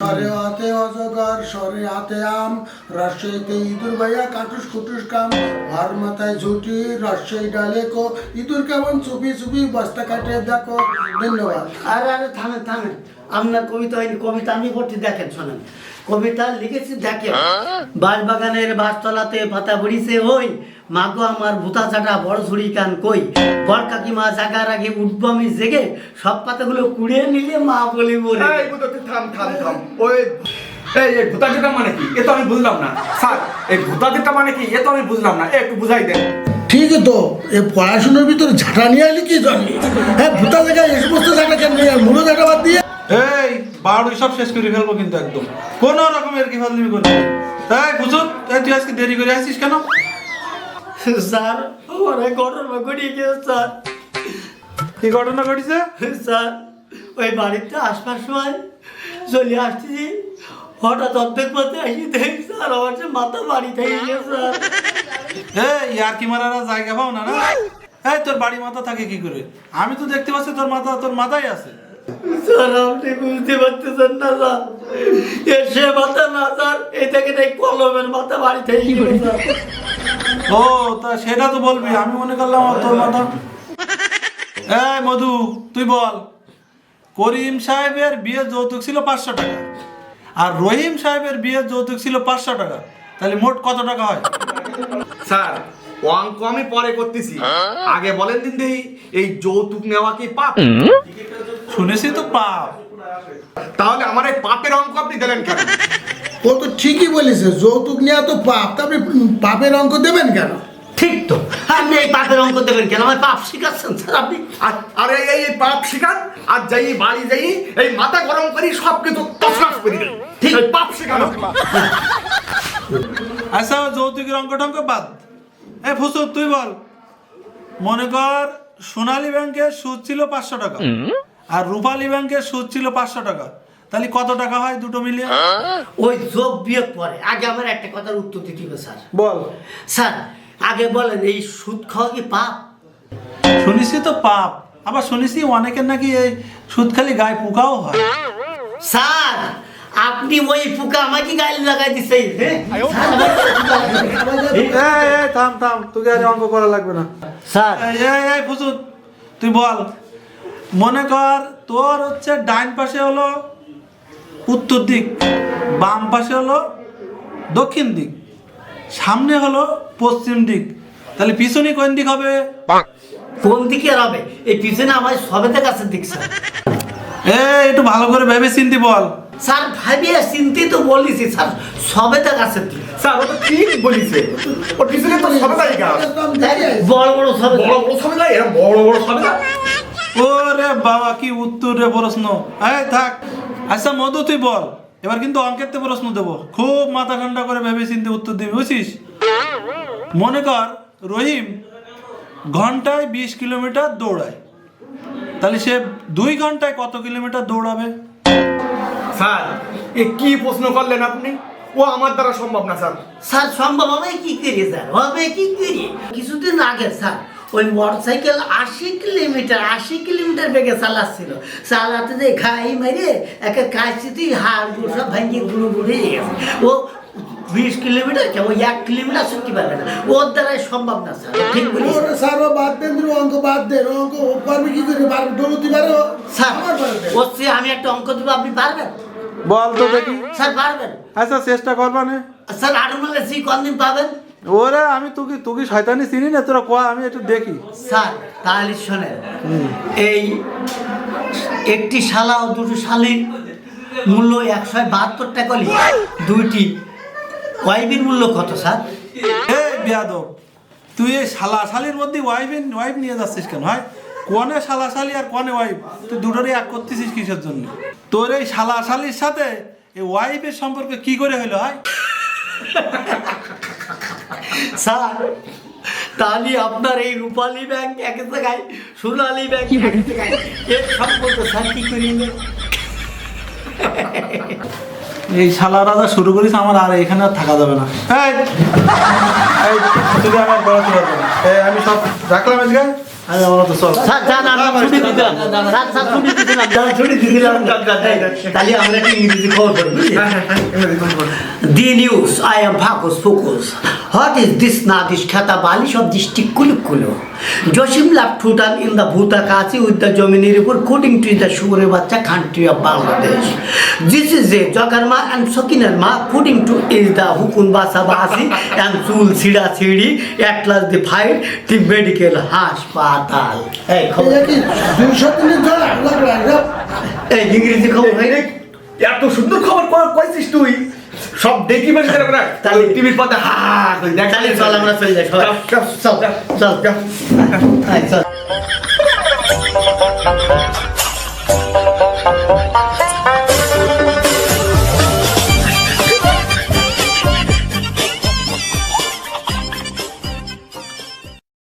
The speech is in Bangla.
হরে হাতে অজগর সরে হাতে আম রসইতে ইঁদুর ভাইয়া কাটুস কুটুস কাম আর মাথায় ঝুটি রসই ডালে কো ইঁদুর কেমন চুপি চুপি বস্তা কাটে দেখো। ধন্যবাদ। আরে আরে থামেন থামেন, আপনার কবিতা হয়নি, কবিতা আমি পড়ছি, দেখেন শোনেন। কবিতা লিখেছি দেখেন। বাঁশবাগানের বাঁশতলাতে পাতা বড়িছে ওই, মাগো আমার ভূতা চাটা বড় ঝুড়ি কান কই, বড় কাকিমা জাগার আগে উঠবো আমি জেগে, সব পাতাগুলো কুড়িয়ে নিলে মা বলি বলে। এই বুঝতে থাম থাম থাম। ওই এই ভূতাদিটা মানে কি? এ তো আমি বুঝলাম না স্যার। এই ভূতাদিটা মানে কি? এ তো আমি বুঝলাম না, একটু বুঝাই দেন। ঠিক তো এ পড়াশোনার ভিতরে ঝাঁটা নিয়ে আলি কি জানি? হ্যাঁ ভূতা জায়গায় এই সমস্ত জায়গা কেন নিয়ে মূল জায়গা বাদ দিয়ে এই বাড়ি সব শেষ করে ফেলবো কিন্তু একদম কোনো রকমের কি ফাজলিমি করবি। এই বুঝুন, তুই আজকে দেরি করে আসিস কেন? স্যার আমার এক ঘটনা ঘটিয়ে গেছে স্যার। কি ঘটনা ঘটেছে? স্যার ওই বাড়িতে আসবার সময় চলে আসতেছি, হঠাৎ অর্ধেক পথে আসি দেখি স্যার আমার যে মাথা বাড়ি থেকে গেছে স্যার। এই আর কি মারারা জায়গা পাও না না? এই তোর বাড়ি মাথা থাকে কি করে? আমি তো দেখতে পাচ্ছি তোর মাথায় আছে। স্যার আপনি বুঝতে পারতেছেন না স্যার, সে মাথা না স্যার, এই থেকে এই কলমের মাথা বাড়ি থেকে গেছে স্যার। ও তা সেটা তো বলবি, আমি মনে করলাম তোর মাথা। এই মধু তুই বল, করিম সাহেবের বিয়ের যৌতুক ছিল 500 টাকা আর রহিম সাহেবের বিয়ের যৌতুক ছিল 500 টাকা, তাহলে মোট কত টাকা হয়? স্যার অঙ্ক আমি পরে করতেছি, আগে বলেন দিন দেই এই যৌতুক নেওয়া কি পাপ? শুনেছি তো পাপ। তাহলে আমার এই পাপের অঙ্ক আপনি দিলেন কেন? ও তো ঠিকই বলেছে, যৌতুক নেওয়া তো পাপ, তবে পাপের অঙ্ক দেবেন কেন? ঠিক তো, আপনি এই পাপের অঙ্ক দেবেন কেন? আমার পাপ শিখাচ্ছেন স্যার আপনি। আরে এই এই পাপ শিখান আর যাই বাড়ি যাই এই মাথা গরম করি সব কিছু তছনছ করে দিন। ঠিক পাপ শিখানো। আচ্ছা যৌতুকের অঙ্ক টঙ্ক বাদ। এই ফুসু তুই বল, মনে কর সোনালী ব্যাংকের সুদ ছিল 500 টাকা আর রূপালী ব্যাংকের সুদ ছিল 500 টাকা, তাহলে কত টাকা হয় দুটো মিলিয়ে? ওই যোগ বিয়োগ পরে আগে আমার একটা কথার উত্তর দিতে হবে স্যার। বল। স্যার আগে বলেন এই সুদ খাওয়া কি পাপ? শুনেছি তো পাপ, আবার শুনেছি অনেকের নাকি এই সুদ খালি গায়ে পোকাও হয়। স্যার আপনি ওই পোকা আমাকে গায়ে লাগাই দিছে। থাম থাম, তোকে আর অঙ্ক করা লাগবে না। স্যার এই ফুসু তুই বল, মনে কর তোর হচ্ছে ডাইন পাশে হলো উত্তর দিক, বাম পাশে হলো দক্ষিণ দিক, সামনে হলো পশ্চিম দিক, তাহলে পিছনে কোন দিক হবে? কোন দিকে আর হবে? এই পিছনে আমার সবেতে কাছের দিক স্যার। একটু ভালো করে ভেবে চিন্তি বল। স্যার ভাবিয়ে চিন্তি তো বলিছি স্যার, সবেতে কাছের দিক। স্যার ও তো ঠিক বলিছে, ওর পিছনে তো সবে দাঁড়ি গাছ, বড় বড় সবে, বড় বড় সবে দাঁড়ি, এরা বড় বড় সবে দাঁড়ি। ওরে বাবা কি উত্তর রে প্রশ্ন। এই থাক। আচ্ছা মধু তুই বল, এবার কিন্তু অঙ্কের তে প্রশ্ন দেবো, খুব মাথা ঠান্ডা করে ভেবে চিন্তে উত্তর দিবি, বুঝছিস? মনে কর রহিম ঘন্টায় 20 কিলোমিটার দৌড়ায়, তাহলে সে 2 ঘন্টায় কত কিলোমিটার দৌড়াবে? স্যার এ কি প্রশ্ন করলেন আপনি? ও আমার দ্বারা সম্ভব না স্যার। স্যার সম্ভব হবে কি করে স্যার, হবে কি করে? কিছুদিন আগে স্যার ওই মোটরসাইকেল 80 কিলোমিটার বেগে চালাচ্ছিল, চালাতে যে ঘাই মেরে একে কাশিতে হাড় গুড় সব ভাঙিয়ে গুঁড়ো গুঁড়ে গেছে। ও 20 কিলোমিটার কেমন 1 কিলোমিটার ছুটতে পারবে না, ওর দ্বারাই সম্ভব না স্যার। ঠিক বলি স্যার ও বাদ দেন, অঙ্ক বাদ দেন, অঙ্ক পারবে কি করে? পারবে দৌড়তে পারে স্যার? বলছি আমি একটা অঙ্ক দেবো, আপনি পারবেন? বল তো দেখি। স্যার পারবেন? আচ্ছা চেষ্টা করবা না। স্যার আটুমালে সি কদিন পাবেন? ওরে আমি তোকে শয়তানি চিনি না, তোরা কয়া আমি একটু দেখি। স্যার তাহলে শোনেন, এই একটি শালা ও দুটো শালির মূল্য 172 টাকা হলে দুইটি ওয়াইফের মূল্য কত স্যার? এই বেয়াদব, তুই এই শালা শালির মধ্যে ওয়াইফ নিয়ে যাচ্ছিস কেন? হয় কোনে শালা শালি আর কোনে ওয়াইফ, তুই দুটোরই এক করতেছিস কিসের জন্য? তোর এই শালা শালির সাথে এই ওয়াইফের সম্পর্ক কি করে হইলো? হয় স্যার তাহলে আপনার এই রূপালী ব্যাংক এক জায়গায়, সোনালী ব্যাংক এক জায়গায়, এর সম্পর্ক স্যার কি করিলে? এই শালা রাজা শুরু করিস, আমার আর এখানে আর থাকা যাবে না। এই তুই আমার পড়াতে পারবে না, আমি সব রাখলাম আজকে। আরে আমরা তো চল স্যার যান আমরা ছুটি দিলাম স্যার স্যার ছুটি দিলাম যান ছুটি দিলাম তাহলে আমরা একটা ইংরেজি খবর পড়ব The news, I am Bhakos Focus. What is this Nadish Khata Balish of district Kulukulu? Joshim left Bhutan in the Bhutakasi with the Jomini report quoting to the Shurebacha country of Bangladesh. This is a Jagarma and Sokinarma quoting to is the Hukun Basabasi and Sul Sida Sidi at last the fight the medical hospital. Hey, এটা কি 200 দিনের জন্য লাগলো hey, ইংরেজি খবর ভাই এত সুন্দর খবর কইছিস তুই সব দেখি মানে তাহলে টিভির পথে হা করে দেখ তাহলে চল আমরা চলে যাই সবাই চল চল চল চল